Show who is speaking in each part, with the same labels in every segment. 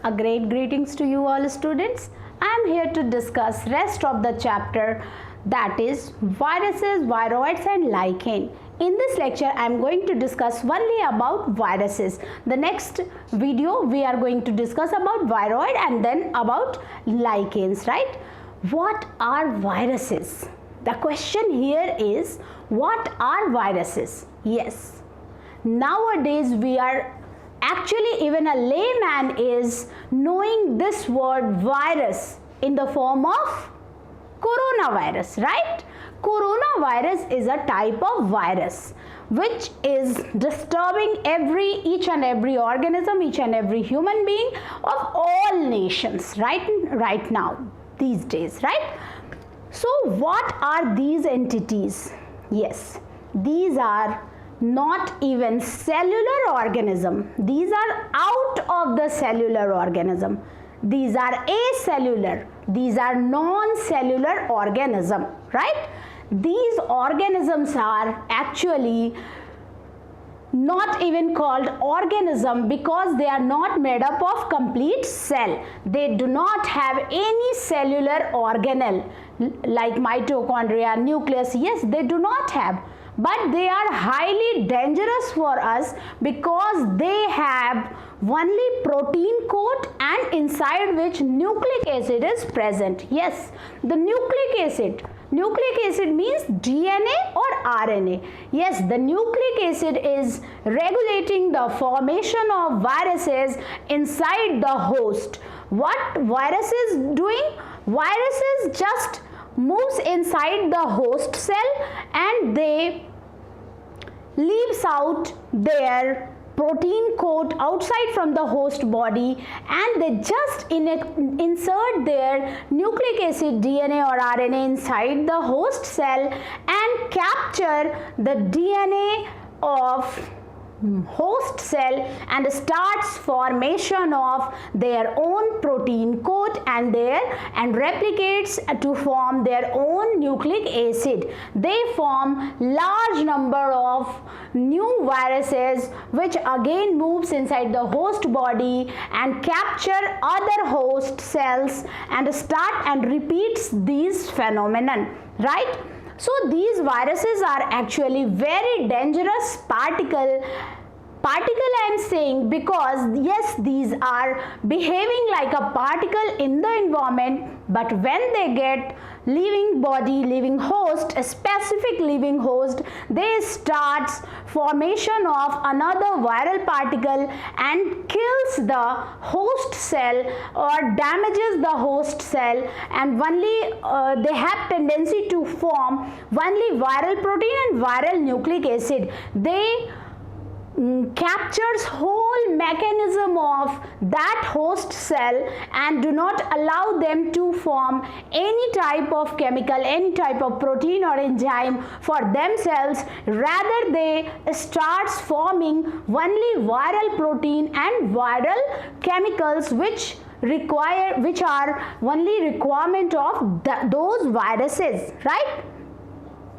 Speaker 1: A great greetings to you all students. I am here to discuss rest of the chapter, that is viruses, viroids and lichen. In this lecture I am going to discuss only about viruses. The next video we are going to discuss about viroid and then about lichens, right? What are viruses? The question here is, what are viruses? Yes, nowadays we are actually, even a layman is knowing this word virus in the form of coronavirus, right? Coronavirus is a type of virus which is disturbing each and every organism, each and every human being of all nations right now, these days, right? So what are these entities? Yes, these are not even cellular organism. These are out of the cellular organism. These are acellular. These are non-cellular organism, right? These organisms are actually not even called organism because they are not made up of complete cell. They do not have any cellular organelle like mitochondria, nucleus. Yes, they do not have. But they are highly dangerous for us because they have only protein coat and inside which nucleic acid is present. Yes, the nucleic acid. Nucleic acid means DNA or RNA. Yes, the nucleic acid is regulating the formation of viruses inside the host. What virus is doing? Viruses just moves inside the host cell and they leaves out their protein coat outside from the host body and they just insert their nucleic acid, DNA or RNA inside the host cell and capture the DNA of host cell and starts formation of their own protein coat and replicates to form their own nucleic acid. They form large number of new viruses which again moves inside the host body and capture other host cells and start and repeats these phenomenon, right? So these viruses are actually very dangerous particle I am saying because yes, these are behaving like a particle in the environment, but when they get living body, living host, a specific living host, they start formation of another viral particle and kills the host cell or damages the host cell, and only they have tendency to form only viral protein and viral nucleic acid. They captures whole mechanism of that host cell and do not allow them to form any type of chemical, any type of protein or enzyme for themselves. Rather they starts forming only viral protein and viral chemicals which are only requirement of those viruses, right?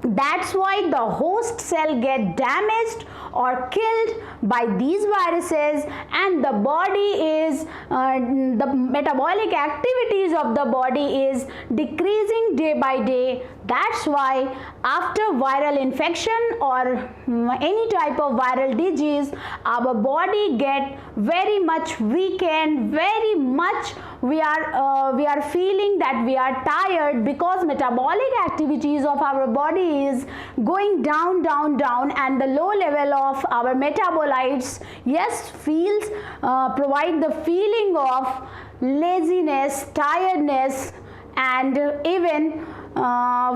Speaker 1: That's why the host cell get damaged or killed by these viruses and the body is the metabolic activities of the body is decreasing day by day. That's why after viral infection or any type of viral disease, our body get very much weakened, very much we are feeling that we are tired because metabolic activities of our body is going down and the low level of our metabolites, yes, provide the feeling of laziness, tiredness, and even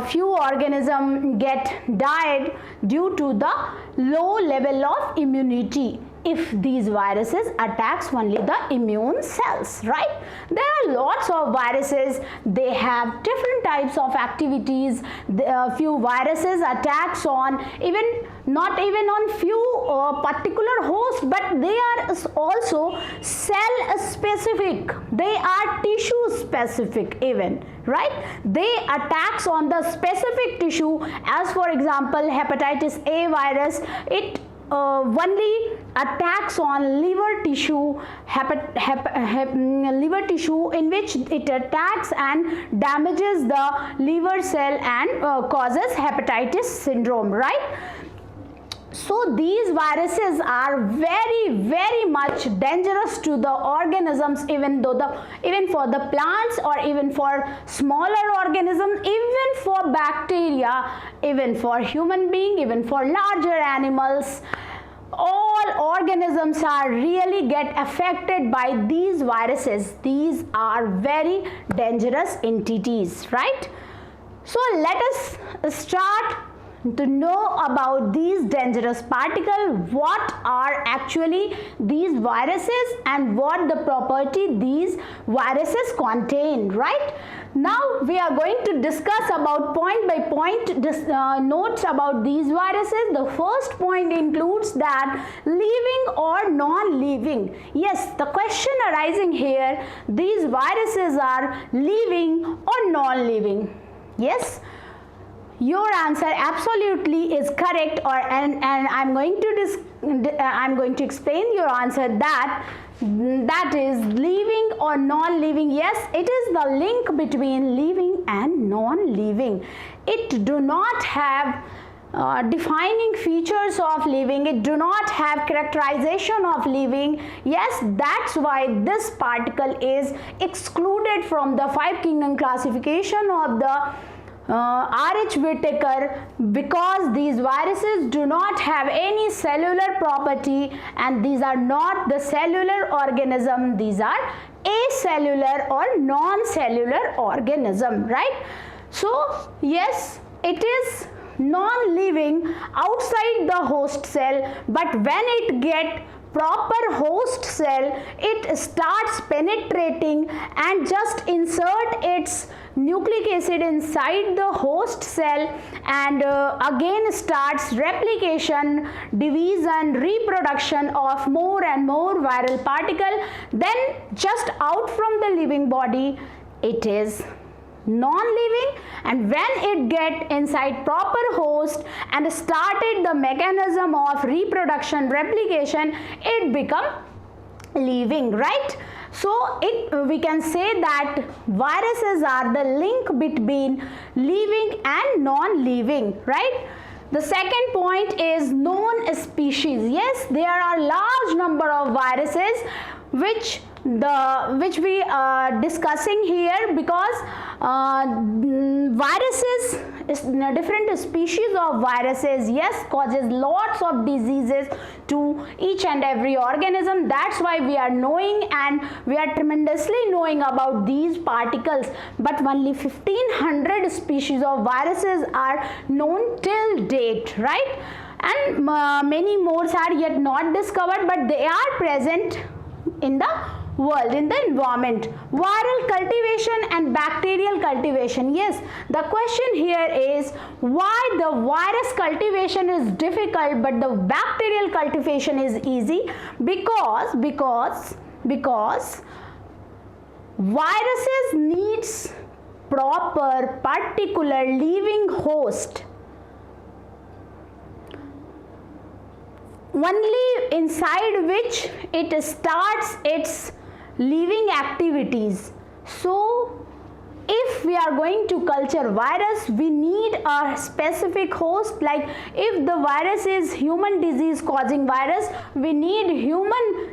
Speaker 1: few organisms get died due to the low level of immunity if these viruses attacks only the immune cells, right? There are lots of viruses. They have different types of activities. Few viruses attacks on not even on few particular hosts, but they are also cell specific. They are tissue specific even, right? They attacks on the specific tissue, as for example hepatitis A virus. It only attacks on liver tissue, liver tissue, in which it attacks and damages the liver cell and causes hepatitis syndrome, right? So these viruses are very much dangerous to the organisms, even for the plants, or even for smaller organisms, even for bacteria, even for human being, even for larger animals. All organisms are really get affected by these viruses. These are very dangerous entities, right? So let us start to know about these dangerous particles, what are actually these viruses and what the property these viruses contain, right? Now we are going to discuss about point by point notes about these viruses. The first point includes that living or non-living. Yes, the question arising here, these viruses are living or non-living. Yes, your answer absolutely is correct, and I'm going to explain your answer that is living or non-living. Yes, it is the link between living and non-living. It do not have defining features of living, it do not have characterization of living. Yes, that's why this particle is excluded from the 5 kingdom classification of the R.H. Whitaker, because these viruses do not have any cellular property and these are not the cellular organism, these are acellular or non-cellular organism, right? So yes, it is non-living outside the host cell, but when it get proper host cell, it starts penetrating and just insert its nucleic acid inside the host cell and again starts replication, division, reproduction of more and more viral particle. Then just out from the living body, it is non-living, and when it get inside proper host and started the mechanism of reproduction, replication, it become living, right? So we can say that viruses are the link between living and non-living, right? The second point is known species. Yes, there are large number of viruses which we are discussing here, because viruses is different species of viruses, yes, causes lots of diseases to each and every organism. That's why we are knowing and we are tremendously knowing about these particles, but only 1500 species of viruses are known till date, right? And many more are yet not discovered, but they are present in the world, in the environment. Viral cultivation and bacterial cultivation. Yes, the question here is why the virus cultivation is difficult but the bacterial cultivation is easy? Because viruses needs proper particular living host. Only inside which it starts its living activities. So if we are going to culture virus, we need a specific host. Like if the virus is human disease causing virus, we need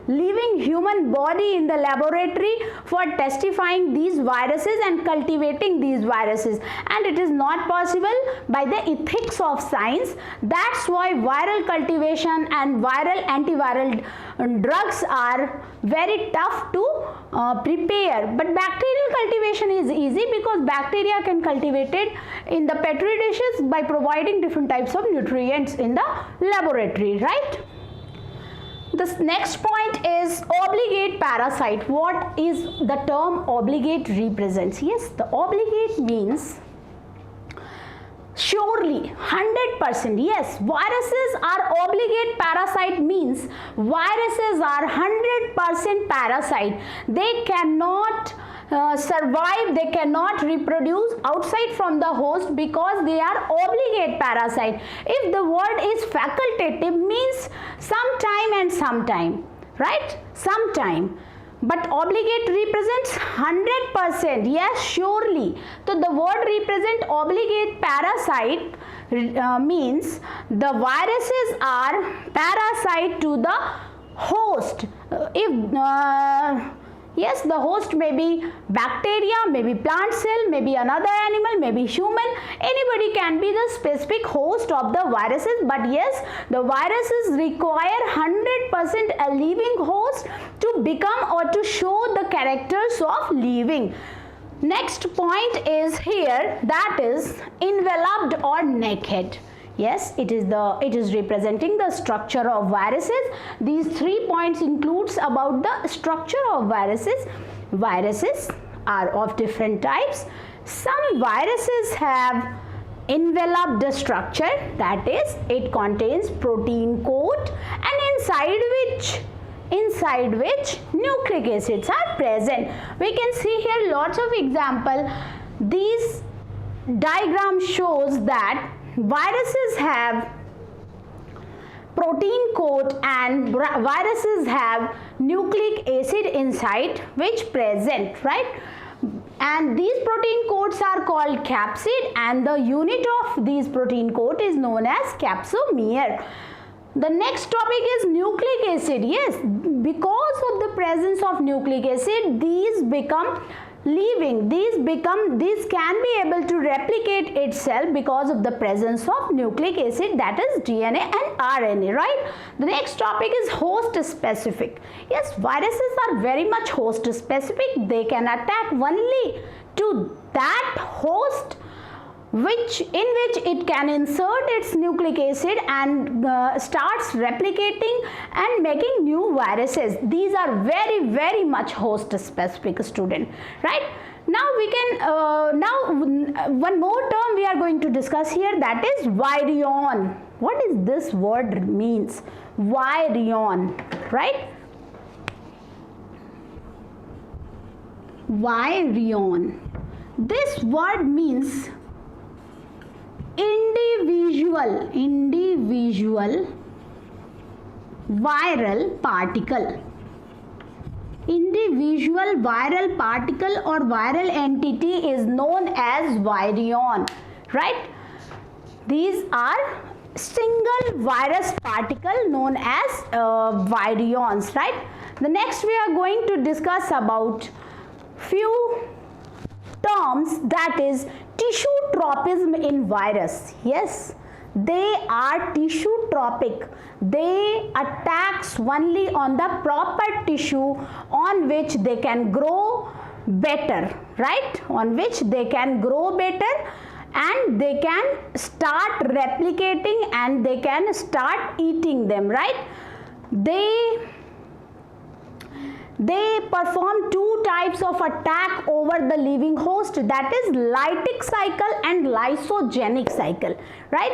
Speaker 1: living human body in the laboratory for testifying these viruses and cultivating these viruses, and it is not possible by the ethics of science. That's why viral cultivation and viral antiviral drugs are very tough to prepare, but bacterial cultivation is easy because bacteria can cultivate it in the petri dishes by providing different types of nutrients in the laboratory, right? This next point is obligate parasite. What is the term obligate represents? Yes, the obligate means surely, 100%. Yes, viruses are obligate parasite means viruses are 100% parasite. They cannot survive, they cannot reproduce outside from the host because they are obligate parasite. If the word is facultative, means and sometime, right? Sometime. But obligate represents 100%. Yes, surely. So the word represent obligate parasite means the viruses are parasite to the host. Yes, the host may be bacteria, maybe plant cell, maybe another animal, maybe human. Anybody can be the specific host of the viruses, but yes, the viruses require 100% a living host to become or to show the characters of living. Next point is here, that is enveloped or naked. Yes, it is representing the structure of viruses. These 3 points includes about the structure of viruses. Viruses are of different types. Some viruses have enveloped structure, that is, it contains protein coat, and inside which nucleic acids are present. We can see here lots of example. This diagram shows that viruses have protein coat and viruses have nucleic acid inside which present, right? And these protein coats are called capsid, and the unit of these protein coat is known as capsomer. The next topic is nucleic acid. Yes, because of the presence of nucleic acid, these become living. These can be able to replicate itself because of the presence of nucleic acid, that is DNA and RNA, right? The next topic is host specific. Yes, viruses are very much host specific. They can attack only to that host in which it can insert its nucleic acid and starts replicating and making new viruses. These are very, very much host specific, student, right? Now we can one more term we are going to discuss here, that is virion. What is this word means? Virion, right? Virion. This word means individual viral particle. Individual viral particle or viral entity is known as virion, right? These are single virus particle known as virions, right? The next we are going to discuss about few terms, that is tissue tropism in virus. Yes, they are tissue tropic. They attacks only on the proper tissue on which they can grow better, right? On which they can grow better and they can start replicating and they can start eating them, right? They perform two types of attack over the living host, that is lytic cycle and lysogenic cycle, right?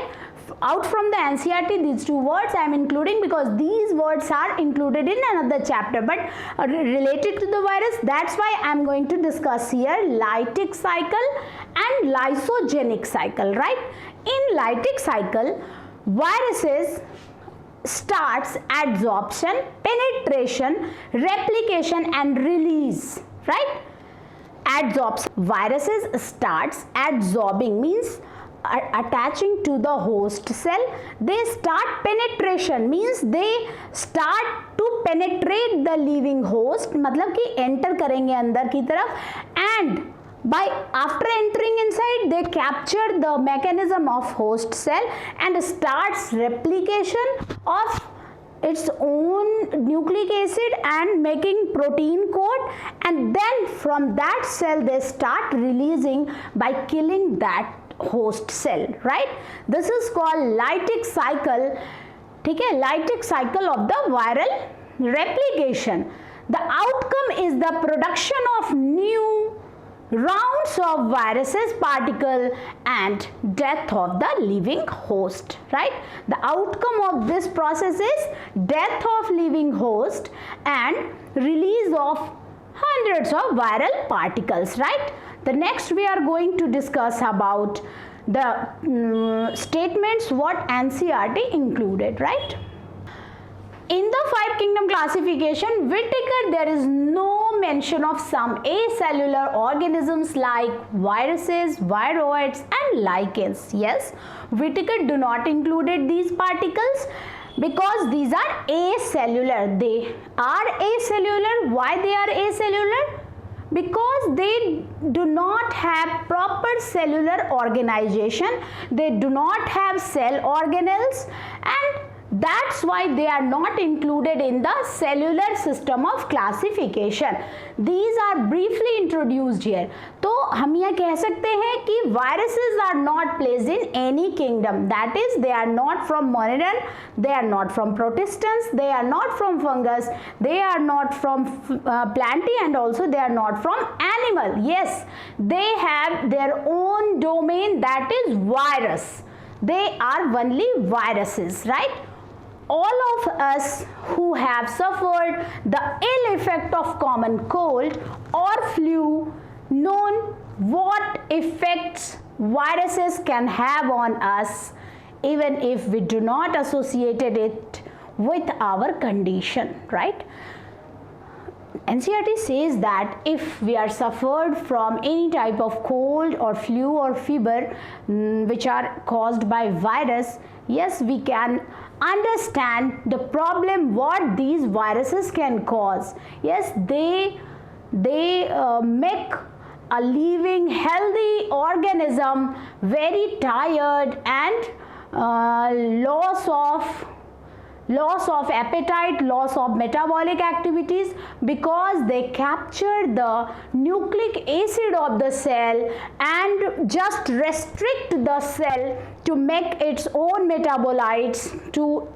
Speaker 1: Out from the NCERT, these two words I am including because these words are included in another chapter, but related to the virus, that's why I am going to discuss here lytic cycle and lysogenic cycle, right? In lytic cycle, viruses starts adsorption, penetration, replication and release, right? Adsorption. Viruses starts adsorbing, means attaching to the host cell. They start penetration, means they start to penetrate the living host, मतलब कि enter करेंगे अंदर की तरफ, and after entering inside they capture the mechanism of host cell and starts replication of its own nucleic acid and making protein coat, and then from that cell they start releasing by killing that host cell, right? This is called lytic cycle. ठीक है, lytic cycle of the viral replication. The outcome is the production of new rounds of viruses particle and death of the living host, right? The outcome of this process is death of living host and release of hundreds of viral particles, right? The next we are going to discuss about the statements what NCERT included, right? In the five kingdom classification, Whittaker, there is no mention of some acellular organisms like viruses, viroids and lichens. Yes, Whittaker do not included these particles because these are acellular. They are acellular. Why they are acellular? Because they do not have proper cellular organization. They do not have cell organelles, and that's why they are not included in the cellular system of classification. These are briefly introduced here. तो हम यह कह सकते हैं कि viruses are not placed in any kingdom. That is, they are not from monodon, they are not from protistans, they are not from fungus, they are not from plantae, and also they are not from animal. Yes, they have their own domain, that is virus. They are only viruses, right? All of us who have suffered the ill effect of common cold or flu known what effects viruses can have on us, even if we do not associated it with our condition, right? NCERT says that if we are suffered from any type of cold or flu or fever which are caused by virus, yes, we can understand the problem what these viruses can cause. Yes, they make a living healthy organism very tired and loss of appetite, loss of metabolic activities, because they capture the nucleic acid of the cell and just restrict the cell to make its own metabolites to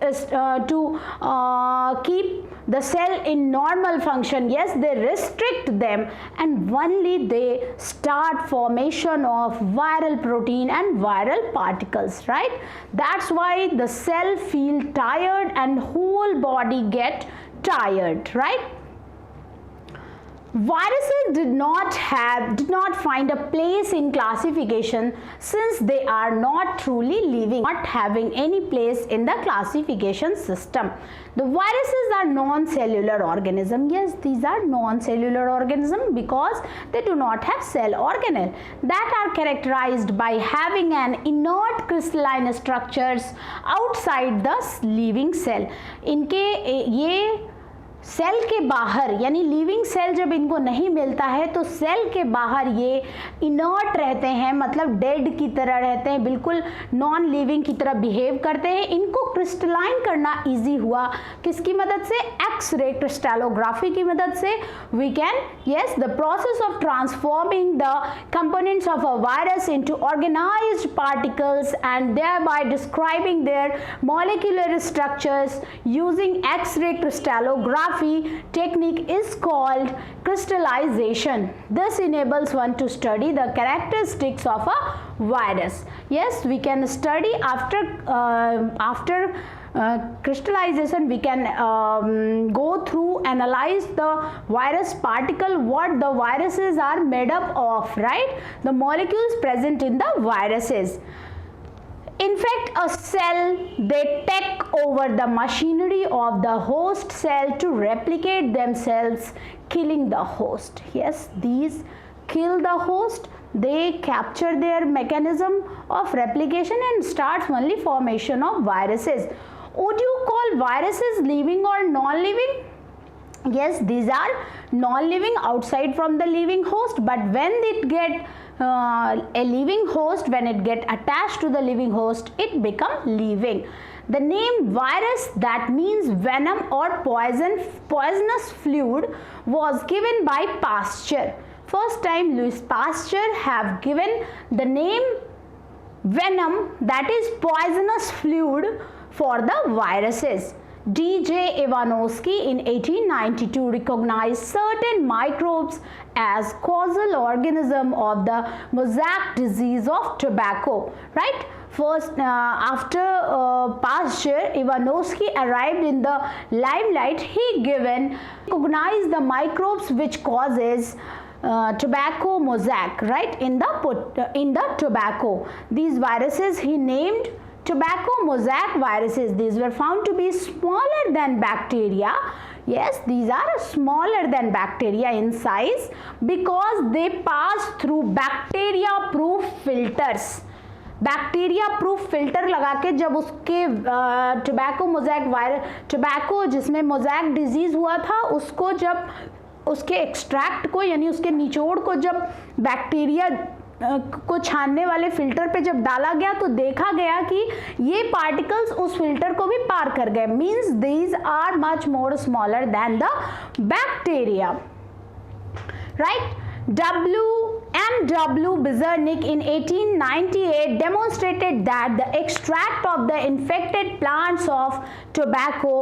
Speaker 1: keep the cell in normal function. Yes, they restrict them, and only they start formation of viral protein and viral particles, right? That's why the cell feel tired and whole body get tired, right? Viruses did not find a place in classification since they are not truly living, not having any place in the classification system. The viruses are non-cellular organisms. Yes, these are non-cellular organisms because they do not have cell organelle that are characterized by having an inert crystalline structures outside the living cell. इनके ये cell के बाहर, यानी living cell जब इनको नहीं मिलता है तो सेल के बाहर ये इनर्ट रहते हैं, मतलब डेड की तरह रहते हैं, बिल्कुल नॉन लिविंग की तरह बिहेव करते हैं. इनको क्रिस्टलाइन करना इजी हुआ किसकी मदद से? एक्स-रे क्रिस्टलोग्राफी की मदद से. We can, yes, the process of transforming the components of a virus into organised particles and thereby describing their molecular structures using X-ray crystallography technique is called crystallization. This enables one to study the characteristics of a virus. Yes, we can study after crystallization. We can go through, analyze the virus particle, what the viruses are made up of, right? The molecules present in the viruses. In fact, a cell, they take over the machinery of the host cell to replicate themselves, killing the host. Yes, these kill the host. They capture their mechanism of replication and starts only formation of viruses. Would you call viruses living or non-living? Yes, these are non-living outside from the living host, but when it get a living host, when it get attached to the living host, it become living. The name virus, that means venom or poisonous fluid, was given by Pasteur. First time Louis Pasteur have given the name venom, that is poisonous fluid, for the viruses. D.J. Ivanovsky in 1892 recognized certain microbes as causal organism of the mosaic disease of tobacco, right? First, after Pasteur, Ivanovsky arrived in the limelight. He recognized the microbes which causes tobacco mosaic, right, in the tobacco. These viruses he named tobacco mosaic viruses. These were found to be smaller than bacteria. Yes, these are smaller than bacteria in size because they pass through bacteria proof filters. Bacteria proof filter लगा के जब उसके tobacco mosaic virus, tobacco जिसमें mosaic disease हुआ था, उसको जब उसके एक्सट्रैक्ट को यानी उसके निचोड़ को जब बैक्टीरिया को छानने वाले फिल्टर पे जब डाला गया तो देखा गया कि ये पार्टिकल्स उस फिल्टर को भी पार कर गए. Means these are much more smaller than the bacteria. Right. M.W. Bizernik in 1898 demonstrated that the extract of the infected plants of tobacco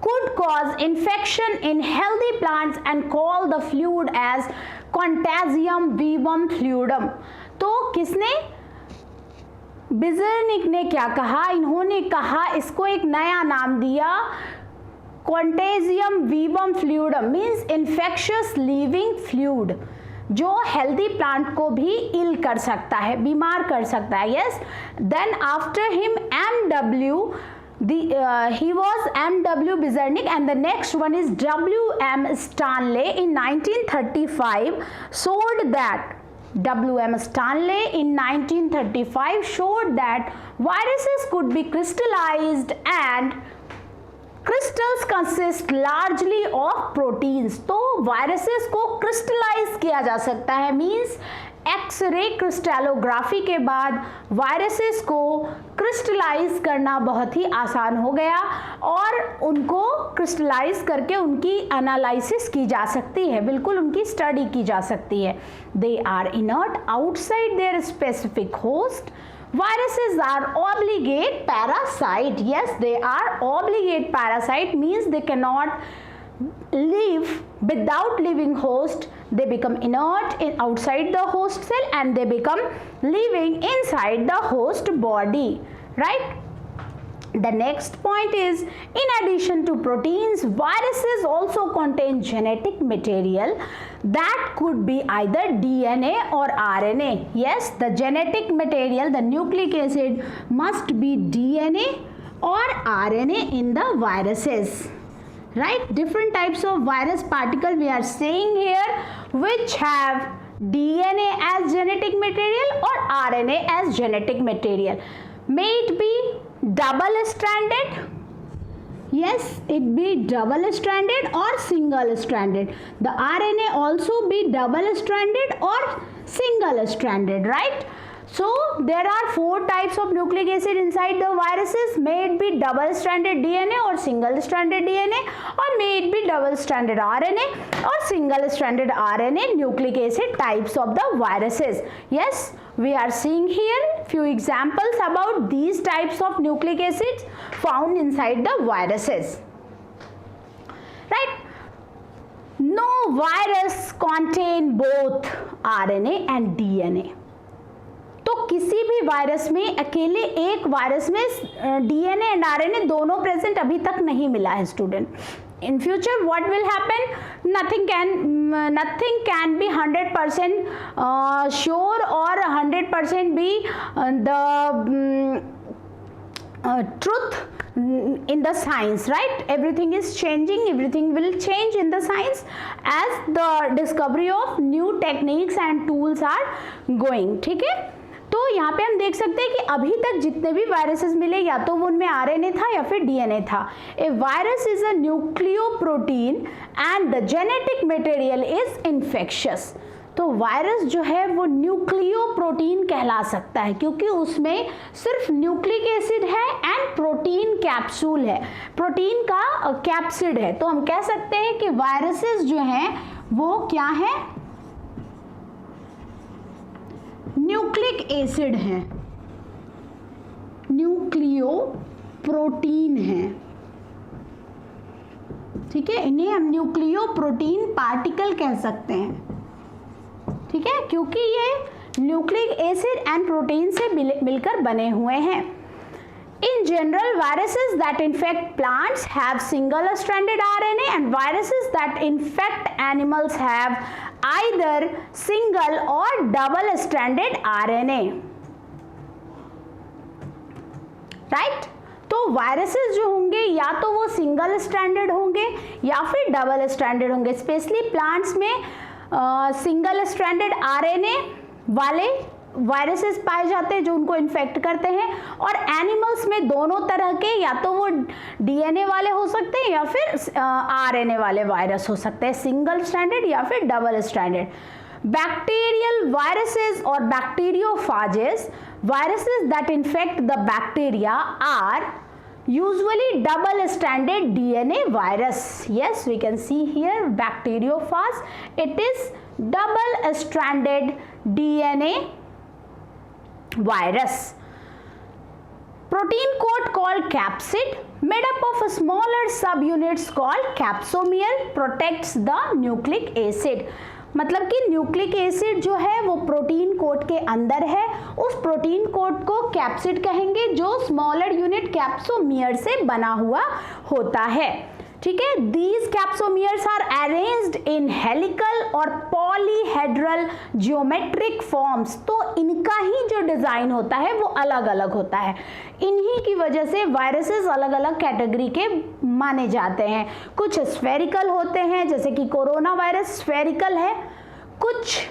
Speaker 1: could cause infection in healthy plants and called the fluid as Contagium vivum fluidum. तो किसने? बिजर्निक ने क्या कहा? इन्होंने कहा, इसको एक नया नाम दिया, Contagium vivum fluidum, means infectious living fluid, जो हेल्दी प्लांट को भी इल कर सकता है, बीमार कर सकता है. Yes. Then after him M.W. he was M.W. Bizernik, and the next one is W.M. Stanley in 1935 showed that W.M. Stanley in 1935 showed that viruses could be crystallized and crystals consist largely of proteins. तो viruses को crystallise किया जा सकता है. Means x ray crystallography के बाद viruses को crystallise करना बहुत ही आसान हो गया और उनको क्रिस्टलाइज करके उनकी एनालिसिस की जा सकती है, बिल्कुल उनकी स्टडी की जा सकती है. They are inert outside their specific host. Viruses are obligate parasite. Yes, they are obligate parasite, means they cannot live without living host. They become inert outside the host cell and they become living inside the host body. Right? The next point is, in addition to proteins, viruses also contain genetic material that could be either DNA or RNA. Yes, the genetic material, the nucleic acid must be DNA or RNA in the viruses. Right? Different types of virus particle we are saying here, which have DNA as genetic material or RNA as genetic material. May it be double stranded? Yes, it be double stranded or single stranded. The RNA also be double stranded or single stranded, right? So there are 4 types of nucleic acid inside the viruses. May it be double stranded DNA or single stranded DNA, or may it be double stranded RNA or single stranded RNA nucleic acid types of the viruses. Yes, we are seeing here few examples about these types of nucleic acids found inside the viruses. Right? No virus contain both RNA and DNA. तो किसी भी virus में अकेले एक virus में DNA and RNA दोनों present अभी तक नहीं मिला है student. In future what will happen? Nothing can be 100% sure or 100% be the truth in the science, right? Everything is changing, everything will change in the science as the discovery of new techniques and tools are going. ठीक है. तो यहाँ पे हम देख सकते हैं कि अभी तक जितने भी वायरसेस मिले या तो वो उनमें आरएनए था या फिर डीएनए था. A virus is a nucleoprotein and the genetic material is infectious. तो वायरस जो है वो न्यूक्लियोप्रोटीन कहला सकता है क्योंकि उसमें सिर्फ न्यूक्लिक एसिड है एंड प्रोटीन कैप्सूल है, प्रोटीन का कैप्सिड है. तो हम कह सकते हैं कि वायरसेस जो हैं वो क्या है, न्यूक्लिक एसिड है, न्यूक्लियो प्रोटीन है. ठीक है, इन्हें हम न्यूक्लियो प्रोटीन पार्टिकल कह सकते हैं. ठीक है, क्योंकि ये न्यूक्लिक एसिड एंड प्रोटीन से मिलकर बने हुए हैं. In general, viruses that infect plants have single-stranded RNA and viruses that infect animals have either single or double-stranded RNA. Right? तो वायरसेस जो होंगे या तो वो सिंगल स्ट्रैंडेड होंगे या फिर डबल स्ट्रैंडेड होंगे। स्पेशली प्लांट्स में सिंगल स्ट्रैंडेड आरएनए वाले वायरसेस पाए जाते हैं जो उनको इन्फेक्ट करते हैं, और एनिमल्स में दोनों तरह के, या तो वो डीएनए वाले हो सकते हैं या फिर आरएनए वाले वायरस हो सकते हैं, सिंगल स्ट्रैंडेड या फिर डबल स्ट्रैंडेड। बैक्टीरियल वायरसेस और बैक्टीरियोफाजेस, viruses that infect the bacteria are usually double stranded DNA virus. Yes, we can see here bacteriophage, it is double stranded DNA virus. Protein coat called capsid made up of smaller subunits called capsomere protects the nucleic acid. मतलब कि nucleic acid जो है वो protein coat के अंदर है, उस protein coat को कैप्सिड कहेंगे जो स्मॉलर यूनिट कैप्सोमियर से बना हुआ होता है। ठीक है, these capsomeres are arranged in helical और पॉलीहेड्रल जियोमेट्रिक फॉर्म्स। तो इनका ही जो डिजाइन होता है वो अलग अलग होता है। इन्हीं की वजह से वायरसेस अलग अलग कैटेगरी के माने जाते हैं। कुछ स्फेरिकल होते हैं, जैसे कि कोरोना वायरस स्फेरिकल है, कुछ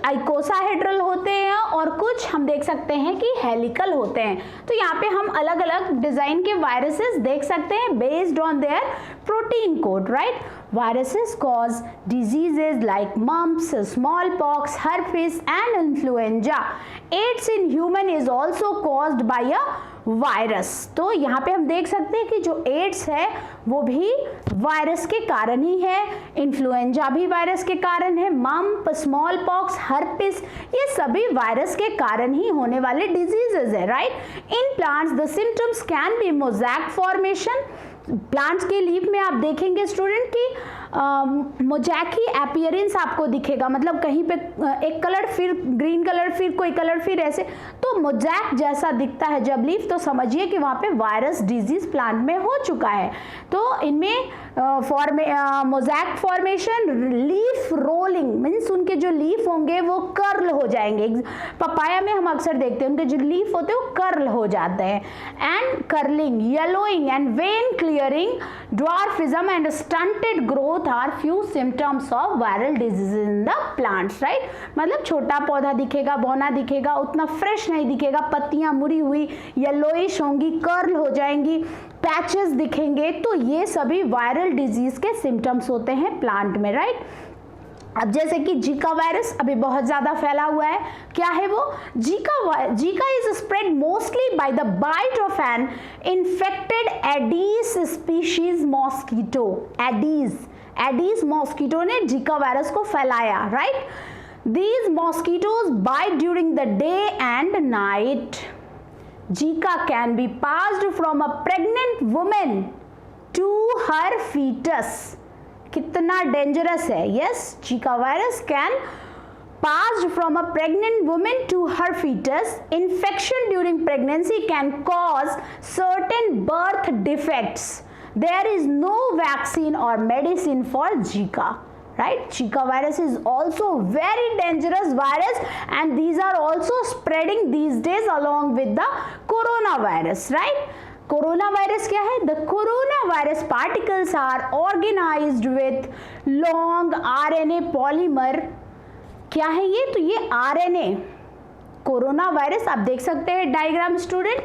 Speaker 1: आइकोसाहेड्रल होते हैं और कुछ हम देख सकते हैं कि हेलिकल होते हैं। तो यहाँ पे हम अलग अलग डिजाइन के वायरसेस देख सकते हैं based on their protein code, right. Viruses cause diseases like mumps, smallpox, herpes and influenza. AIDS in human is also caused by a virus. तो यहाँ पे हम देख सकते हैं कि जो एड्स है वो भी वायरस के कारण ही है, इन्फ्लुएंजा भी वायरस के कारण है, मम्प, स्मॉल पॉक्स, हर्पिस, ये सभी वायरस के कारण ही होने वाले डिजीजेज है, right. In plants the symptoms can be mosaic formation. Plants के लीफ में आप देखेंगे स्टूडेंट की मोज़ैकी अपीयरेंस आपको दिखेगा, मतलब कहीं पे एक कलर फिर ग्रीन कलर फिर कोई कलर फिर ऐसे, तो मोज़ैक जैसा दिखता है जब लीफ, तो समझिए कि वहाँ पे वायरस डिजीज प्लांट में हो चुका है। तो इनमें mosaic formation, leaf rolling means उनके जो लीफ होंगे वो कर्ल हो जाएंगे। पपाया में हम अक्सर देखते हैं उनके जो लीफ होते हैं वो कर्ल हो जाते हैं। And curling, yellowing and vein clearing, dwarfism and stunted growth are few symptoms of viral disease in the plants, right. मतलब छोटा पौधा दिखेगा, बौना दिखेगा, उतना फ्रेश नहीं दिखेगा, पत्तियां मुड़ी हुई येलोइश होंगी, कर्ल हो जाएंगी, पैचेस दिखेंगे, तो ये सभी वायरल डिजीज के सिम्टम्स होते हैं प्लांट में, राइट। अब जैसे कि जीका वायरस अभी बहुत ज्यादा फैला हुआ है, क्या है वो? Zika is spread mostly by the bite of an infected Aedes species mosquito. Aedes mosquito ने जीका वायरस को फैलाया, right. These mosquitoes bite during the day and night. Zika can be passed from a pregnant woman to her fetus. कितना dangerous है? Yes, Zika virus can passed from a pregnant woman to her fetus. Infection during pregnancy can cause certain birth defects. There is no vaccine or medicine for Zika. Right, Zika virus is also very dangerous virus and these are also spreading these days along with the coronavirus, right? Coronavirus क्या है? The coronavirus particles are organized with long RNA polymer. क्या है ये? तो ये RNA corona virus आप देख सकते हैं डायग्राम स्टूडेंट।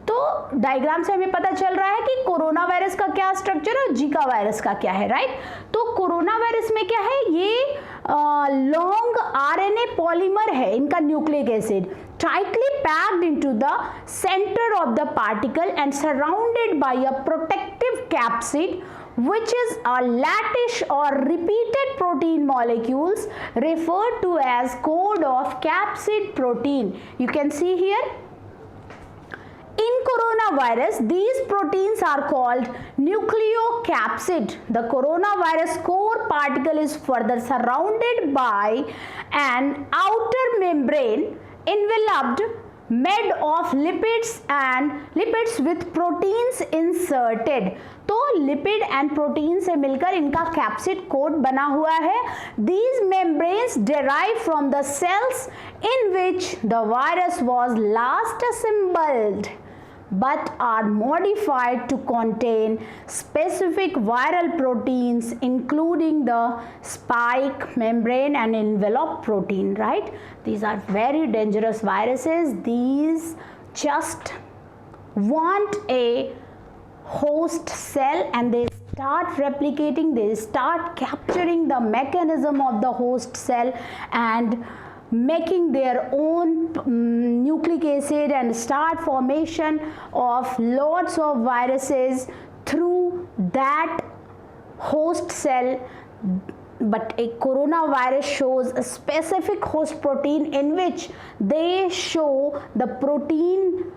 Speaker 1: तो डायग्राम से हमें पता चल रहा है कि कोरोना वायरस का क्या स्ट्रक्चर और जीका वायरस का क्या है, राइट। तो कोरोना वायरस में क्या है? ये लॉन्ग आरएनए पॉलीमर है, इनका nucleic acid tightly packed into the center of the particle and surrounded by a protective capsid which is a lattice or repeated protein molecules referred to as code of capsid protein. You can see here. In coronavirus, these proteins are called nucleocapsid. The coronavirus core particle is further surrounded by an outer membrane enveloped made of lipids with proteins inserted. तो lipid and protein से मिलकर इनका capsid coat बना हुआ है. These membranes derive from the cells in which the virus was last assembled. but are modified to contain specific viral proteins including the spike, membrane and envelope protein, right? These are very dangerous viruses. These just want a host cell and they start replicating, they start capturing the mechanism of the host cell and making their own nucleic acid and start formation of lots of viruses through that host cell. But a coronavirus shows a specific host protein in which they show the protein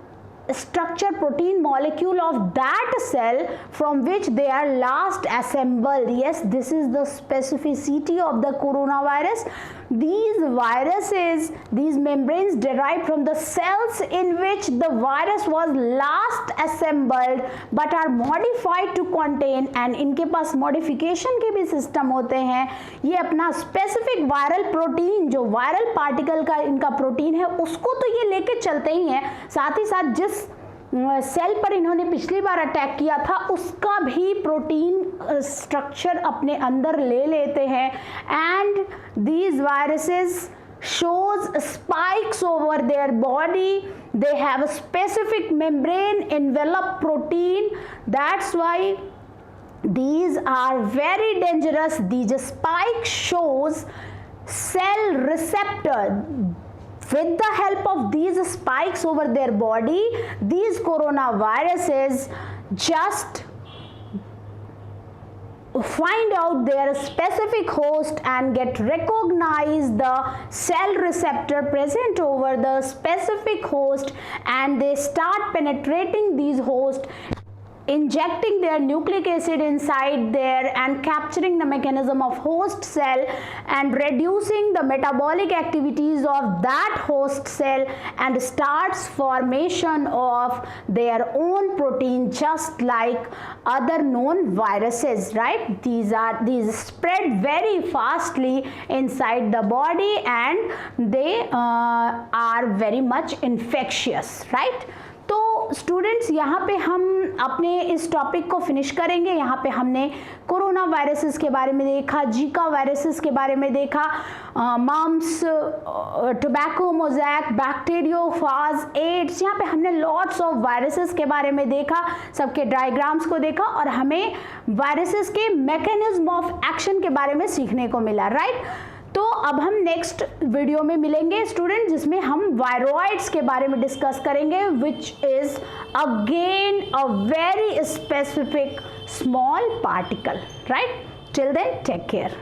Speaker 1: structure, protein molecule of that cell from which they are last assembled. Yes, this is the specificity of the coronavirus. These viruses, these membranes derive from the cells in which the virus was last assembled but are modified to contain, and इनके पास modification के भी system होते हैं. ये अपना specific viral protein, जो viral particle का इनका protein है, उसको तो ये लेके चलते ही हैं, साथ ही साथ जिस सेल पर इन्होंने पिछली बार अटैक किया था उसका भी प्रोटीन स्ट्रक्चर अपने अंदर ले लेते हैं. And these viruses shows spikes over their body. They have a specific membrane envelope protein. That's why these are very dangerous. These spike shows cell receptor. With the help of these spikes over their body, these coronaviruses just find out their specific host and get recognized the cell receptor present over the specific host, and they start penetrating these hosts, injecting their nucleic acid inside there and capturing the mechanism of host cell and reducing the metabolic activities of that host cell, and starts formation of their own protein just like other known viruses, right? These spread very fastly inside the body and they are very much infectious, right? तो students यहाँ पे हम अपने इस topic को finish करेंगे. यहाँ पे हमने कोरोना वायरसेस के बारे में देखा, जीका वायरसेस के बारे में देखा, mumps, tobacco mosaic, bacteriophage, AIDS. यहाँ पे हमने लॉट्स ऑफ वायरसेस के बारे में देखा, सबके डायग्राम्स को देखा और हमें वायरसेस के मैकेनिज्म ऑफ एक्शन के बारे में सीखने को मिला, राइट? तो अब हम नेक्स्ट वीडियो में मिलेंगे स्टूडेंट, जिसमें हम वायरॉइड्स के बारे में डिस्कस करेंगे, which is again a very specific small particle, right? Till then take care.